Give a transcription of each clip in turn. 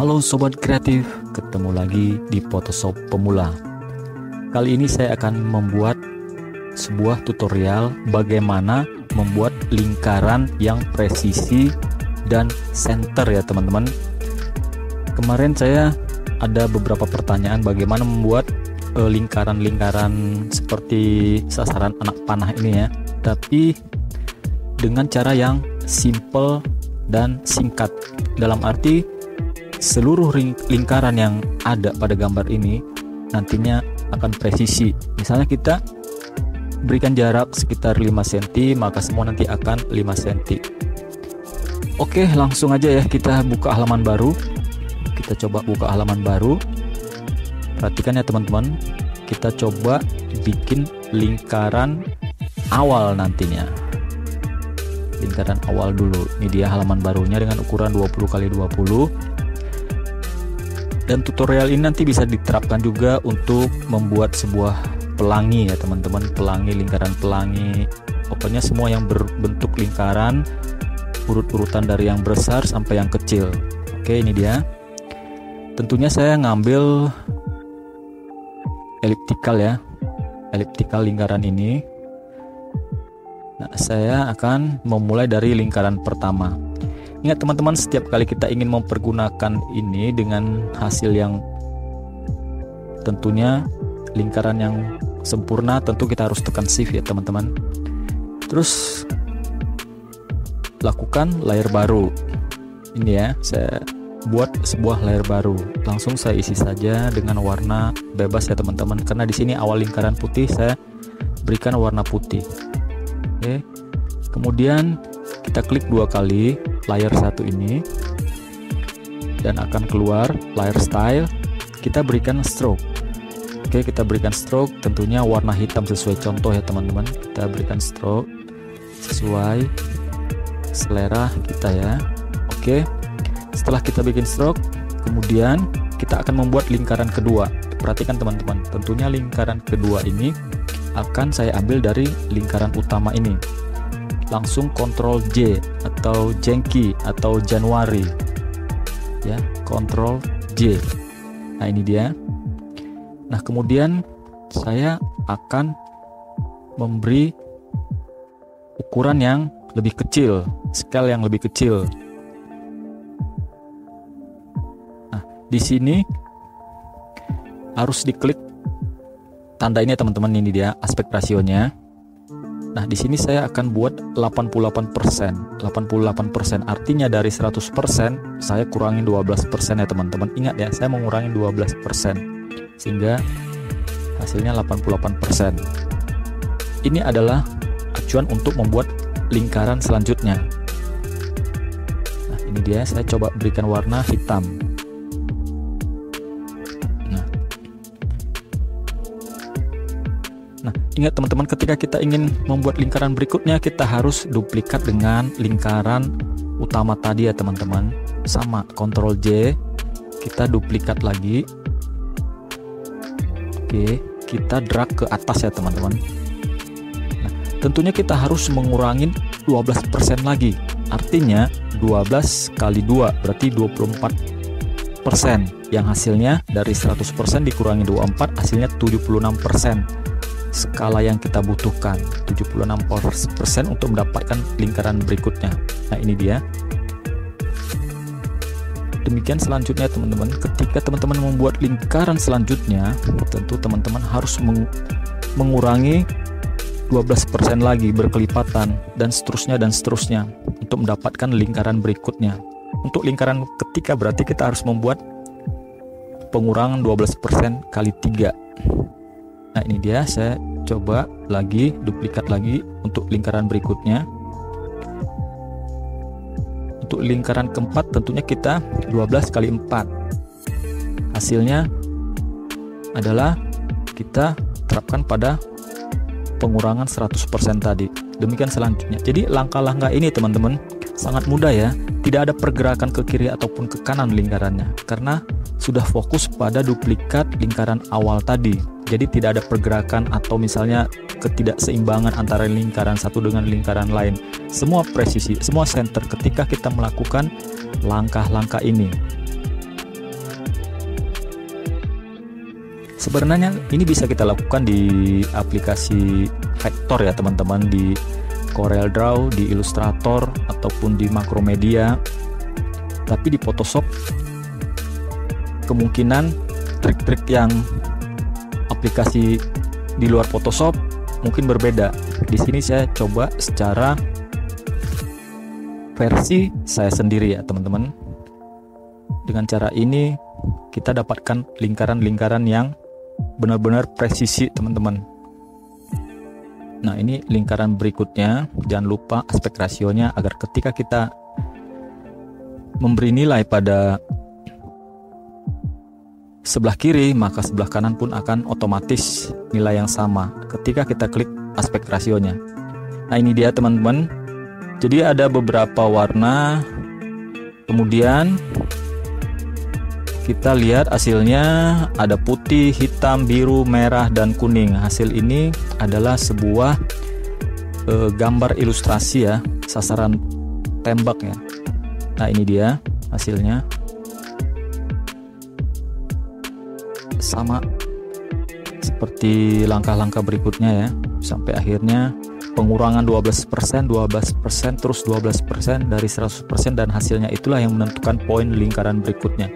Halo Sobat Kreatif, ketemu lagi di Photoshop Pemula. Kali ini saya akan membuat sebuah tutorial bagaimana membuat lingkaran yang presisi dan center ya teman-teman. Kemarin saya ada beberapa pertanyaan bagaimana membuat lingkaran-lingkaran seperti sasaran anak panah ini ya, tapi dengan cara yang simple dan singkat. Dalam arti seluruh lingkaran yang ada pada gambar ini nantinya akan presisi. Misalnya kita berikan jarak sekitar 5 cm, maka semua nanti akan 5 cm. Oke, langsung aja ya, kita buka halaman baru. Kita coba buka halaman baru. Perhatikan ya teman-teman, kita coba bikin lingkaran awal nantinya. Lingkaran awal dulu. Ini dia halaman barunya dengan ukuran 20x20. Dan tutorial ini nanti bisa diterapkan juga untuk membuat sebuah pelangi ya teman-teman, pelangi, lingkaran pelangi, pokoknya semua yang berbentuk lingkaran, urut-urutan dari yang besar sampai yang kecil. Oke, ini dia. Tentunya saya ngambil eliptikal ya, eliptikal lingkaran ini. Nah, saya akan memulai dari lingkaran pertama. Ingat teman-teman, setiap kali kita ingin mempergunakan ini dengan hasil yang tentunya lingkaran yang sempurna, tentu kita harus tekan shift ya teman-teman. Terus lakukan layer baru. Ini ya, saya buat sebuah layer baru. Langsung saya isi saja dengan warna bebas ya teman-teman, karena di sini awal lingkaran putih, saya berikan warna putih. Oke. Kemudian kita klik 2 kali layer 1 ini dan akan keluar layer style. Kita berikan stroke. Oke, kita berikan stroke tentunya warna hitam sesuai contoh ya teman-teman. Kita berikan stroke sesuai selera kita ya. Oke, setelah kita bikin stroke, kemudian kita akan membuat lingkaran kedua. Perhatikan teman-teman, tentunya lingkaran kedua ini akan saya ambil dari lingkaran utama ini. Langsung Ctrl J atau jengki atau Januari ya, Ctrl J. Nah, ini dia. Nah, kemudian saya akan memberi ukuran yang lebih kecil, scale yang lebih kecil. Nah, di sini harus diklik tanda ini ya teman-teman, ini dia aspek rasionya. Nah, di sini saya akan buat 88%. 88% artinya dari 100% saya kurangin 12% ya teman-teman. Ingat ya, saya mengurangi 12% sehingga hasilnya 88%. Ini adalah acuan untuk membuat lingkaran selanjutnya. Nah, ini dia, saya coba berikan warna hitam. Nah, ingat teman-teman, ketika kita ingin membuat lingkaran berikutnya, kita harus duplikat dengan lingkaran utama tadi ya teman-teman. Sama, Ctrl J, kita duplikat lagi. Oke, kita drag ke atas ya teman-teman. Nah, tentunya kita harus mengurangi 12% lagi. Artinya 12 kali 2 berarti 24%. Yang hasilnya dari 100% dikurangi 24, hasilnya 76%. Skala yang kita butuhkan 76% untuk mendapatkan lingkaran berikutnya. Nah, ini dia. Demikian selanjutnya teman-teman, ketika teman-teman membuat lingkaran selanjutnya, tentu teman-teman harus mengurangi 12% lagi berkelipatan dan seterusnya untuk mendapatkan lingkaran berikutnya. Untuk lingkaran ketiga berarti kita harus membuat pengurangan 12% kali 3. Nah, ini dia, saya coba lagi, duplikat lagi untuk lingkaran berikutnya. Untuk lingkaran keempat tentunya kita 12 kali 4. Hasilnya adalah kita terapkan pada pengurangan 100% tadi. Demikian selanjutnya. Jadi langkah-langkah ini teman-teman sangat mudah ya. Tidak ada pergerakan ke kiri ataupun ke kanan lingkarannya, karena sudah fokus pada duplikat lingkaran awal tadi. Jadi tidak ada pergerakan atau misalnya ketidakseimbangan antara lingkaran satu dengan lingkaran lain. Semua presisi, semua center ketika kita melakukan langkah-langkah ini. Sebenarnya ini bisa kita lakukan di aplikasi vektor ya teman-teman, di CorelDRAW, di Illustrator, ataupun di Macromedia. Tapi di Photoshop kemungkinan trik-trik yang aplikasi di luar Photoshop mungkin berbeda. Di sini saya coba secara versi saya sendiri ya teman-teman. Dengan cara ini kita dapatkan lingkaran-lingkaran yang benar-benar presisi teman-teman. Nah, ini lingkaran berikutnya. Jangan lupa aspek rasionya agar ketika kita memberi nilai pada sebelah kiri, maka sebelah kanan pun akan otomatis nilai yang sama ketika kita klik aspek rasionya. Nah, ini dia teman-teman. Jadi ada beberapa warna. Kemudian kita lihat hasilnya ada putih, hitam, biru, merah, dan kuning. Hasil ini adalah sebuah gambar ilustrasi ya, sasaran tembak ya. Nah, ini dia hasilnya. Sama seperti langkah-langkah berikutnya ya. Sampai akhirnya pengurangan 12%, 12%, terus 12% dari 100%, dan hasilnya itulah yang menentukan poin lingkaran berikutnya.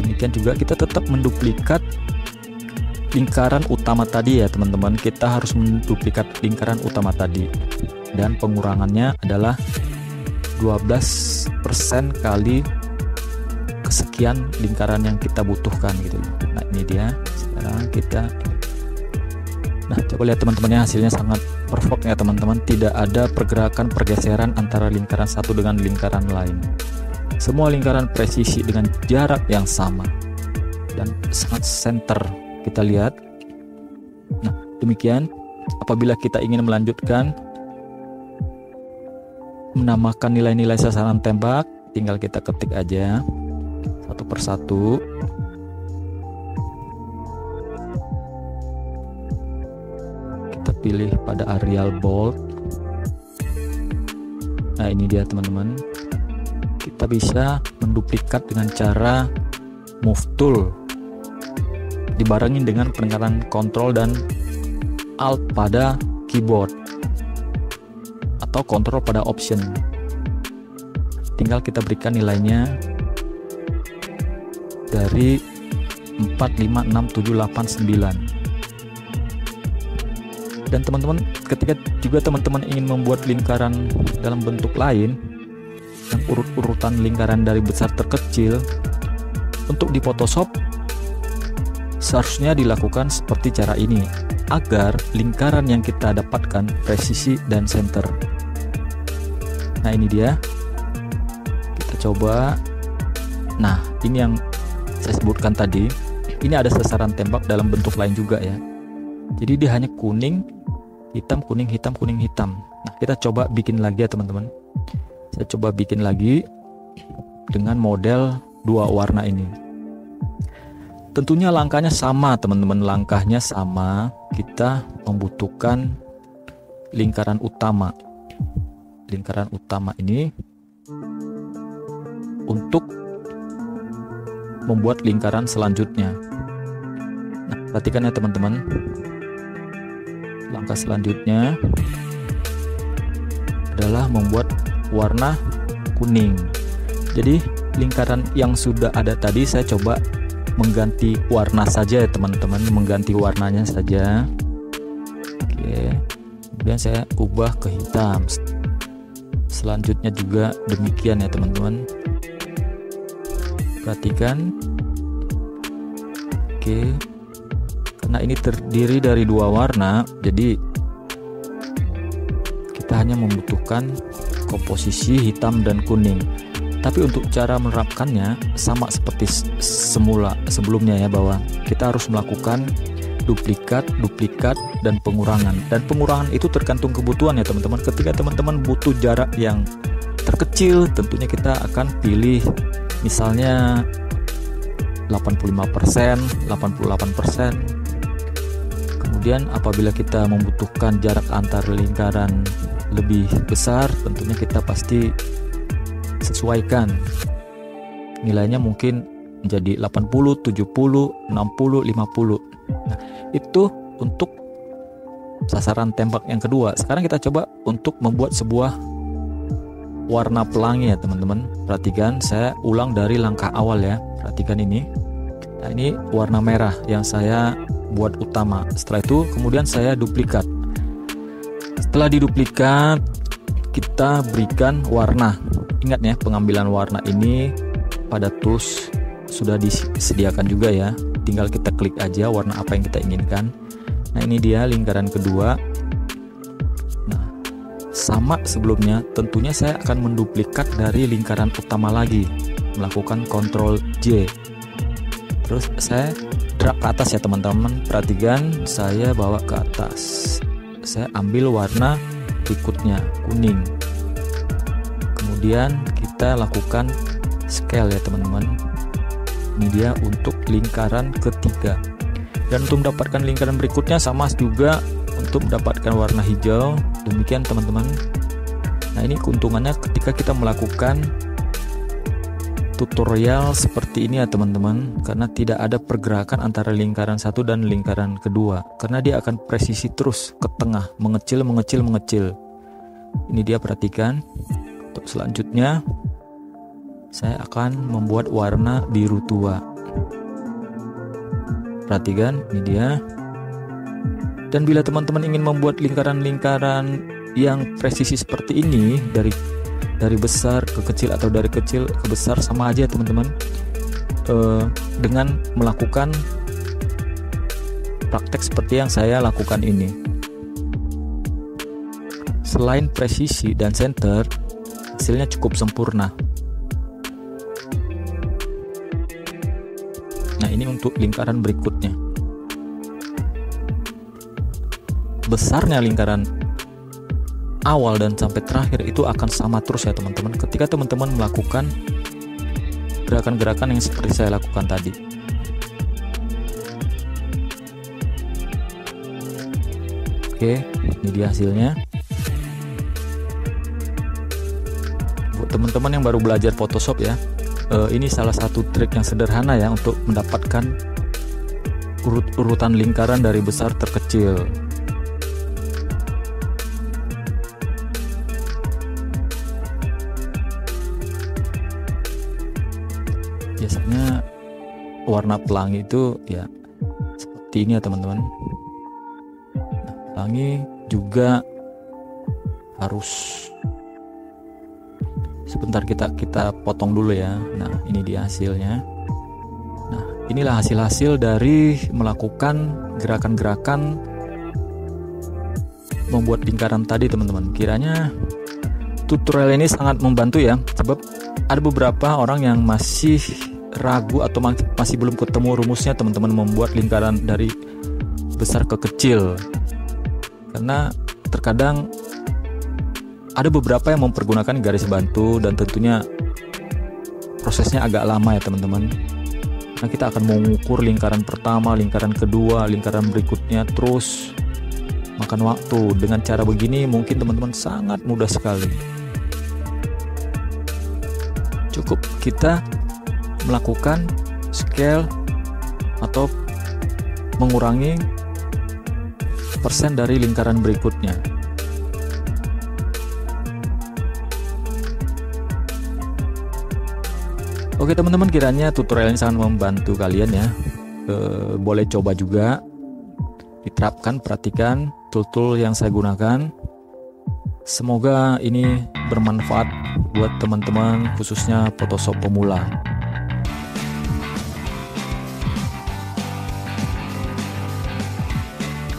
Demikian juga kita tetap menduplikat lingkaran utama tadi ya teman-teman. Kita harus menduplikat lingkaran utama tadi, dan pengurangannya adalah 12% kali kesekian lingkaran yang kita butuhkan gitu. Nah, ini dia. Sekarang kita, nah coba lihat teman-teman ya, hasilnya sangat perfect ya teman-teman. Tidak ada pergerakan pergeseran antara lingkaran satu dengan lingkaran lain. Semua lingkaran presisi dengan jarak yang sama dan sangat center. Kita lihat. Nah, demikian. Apabila kita ingin melanjutkan menambahkan nilai-nilai sasaran tembak, tinggal kita ketik aja satu persatu. Kita pilih pada Arial Bold. Nah, ini dia teman-teman. Kita bisa menduplikat dengan cara move tool dibarengin dengan penekanan Ctrl dan Alt pada keyboard atau Ctrl pada option. Tinggal kita berikan nilainya dari 4, 5, 6, 7, 8, 9. Dan teman-teman, ketika juga teman-teman ingin membuat lingkaran dalam bentuk lain yang urut-urutan lingkaran dari besar terkecil, untuk di Photoshop seharusnya dilakukan seperti cara ini agar lingkaran yang kita dapatkan presisi dan center. Nah, ini dia. Kita coba. Nah, ini yang saya sebutkan tadi. Ini ada sasaran tembak dalam bentuk lain juga ya. Jadi dia hanya kuning, hitam, kuning, hitam, kuning, hitam. Nah, kita coba bikin lagi ya teman-teman. Saya coba bikin lagi dengan model dua warna ini. Tentunya langkahnya sama teman-teman, langkahnya sama. Kita membutuhkan lingkaran utama. Lingkaran utama ini untuk membuat lingkaran selanjutnya. Nah, perhatikan ya teman-teman. Langkah selanjutnya adalah membuat warna kuning. Jadi lingkaran yang sudah ada tadi saya coba mengganti warna saja ya teman-teman, mengganti warnanya saja. Oke. Kemudian saya ubah ke hitam. Selanjutnya juga demikian ya teman-teman. Perhatikan. Oke. Karena ini terdiri dari dua warna, jadi kita hanya membutuhkan komposisi hitam dan kuning. Tapi untuk cara menerapkannya sama seperti sebelumnya ya, bahwa kita harus melakukan duplikat, dan pengurangan. Dan pengurangan itu tergantung kebutuhan ya teman-teman. Ketika teman-teman butuh jarak yang terkecil, tentunya kita akan pilih misalnya 85%, 88%. Kemudian apabila kita membutuhkan jarak antar lingkaran lebih besar, tentunya kita pasti sesuaikan nilainya, mungkin menjadi 80, 70, 60, 50. Nah, itu untuk sasaran tembak yang kedua. Sekarang kita coba untuk membuat sebuah warna pelangi ya teman-teman. Perhatikan, saya ulang dari langkah awal ya. Perhatikan ini. Nah, ini warna merah yang saya buat utama. Setelah itu kemudian saya duplikat. Setelah diduplikat, kita berikan warna. Ingat ya, pengambilan warna ini pada tools sudah disediakan juga ya. Tinggal kita klik aja warna apa yang kita inginkan. Nah, ini dia lingkaran kedua. Nah, sama sebelumnya, tentunya saya akan menduplikat dari lingkaran utama lagi. Melakukan Ctrl J. Terus saya drag ke atas ya teman-teman. Perhatikan, saya bawa ke atas. Saya ambil warna berikutnya, kuning. Kemudian kita lakukan scale ya teman-teman. Ini dia untuk lingkaran ketiga. Dan untuk mendapatkan lingkaran berikutnya sama juga untuk mendapatkan warna hijau. Demikian teman-teman. Nah, ini keuntungannya ketika kita melakukan tutorial seperti ini ya teman-teman, karena tidak ada pergerakan antara lingkaran satu dan lingkaran kedua, karena dia akan presisi terus ke tengah, mengecil. Ini dia, perhatikan. Untuk selanjutnya saya akan membuat warna biru tua. Perhatikan, ini dia. Dan bila teman-teman ingin membuat lingkaran-lingkaran yang presisi seperti ini, dari besar ke kecil atau dari kecil ke besar, sama aja teman-teman, dengan melakukan praktek seperti yang saya lakukan ini. Selain presisi dan center, hasilnya cukup sempurna. Nah, ini untuk lingkaran berikutnya. Besarnya lingkaran awal dan sampai terakhir itu akan sama terus ya teman-teman, ketika teman-teman melakukan gerakan-gerakan yang seperti saya lakukan tadi. Oke, ini dia hasilnya. Buat teman-teman yang baru belajar Photoshop ya, ini salah satu trik yang sederhana ya untuk mendapatkan urutan lingkaran dari besar terkecil. Biasanya warna pelangi itu ya seperti ini ya teman-teman. Nah, pelangi juga harus sebentar kita potong dulu ya. Nah, ini dia hasilnya. Nah, inilah hasil-hasil dari melakukan gerakan-gerakan membuat lingkaran tadi teman-teman. Kiranya tutorial ini sangat membantu ya, sebab ada beberapa orang yang masih ragu atau masih belum ketemu rumusnya teman-teman membuat lingkaran dari besar ke kecil, karena terkadang ada beberapa yang mempergunakan garis bantu dan tentunya prosesnya agak lama ya teman-teman. Nah, kita akan mengukur lingkaran pertama, lingkaran kedua, lingkaran berikutnya, terus makan waktu. Dengan cara begini mungkin teman-teman sangat mudah sekali. Cukup kita melakukan scale atau mengurangi persen dari lingkaran berikutnya. Oke teman-teman, kiranya tutorial ini sangat membantu kalian ya. Boleh coba juga diterapkan, perhatikan tool-tool yang saya gunakan. Semoga ini bermanfaat buat teman-teman, khususnya Photoshop pemula.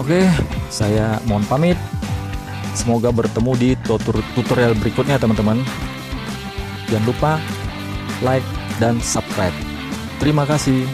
Oke, saya mohon pamit. Semoga bertemu di tutorial berikutnya teman-teman. Jangan lupa like dan subscribe. Terima kasih.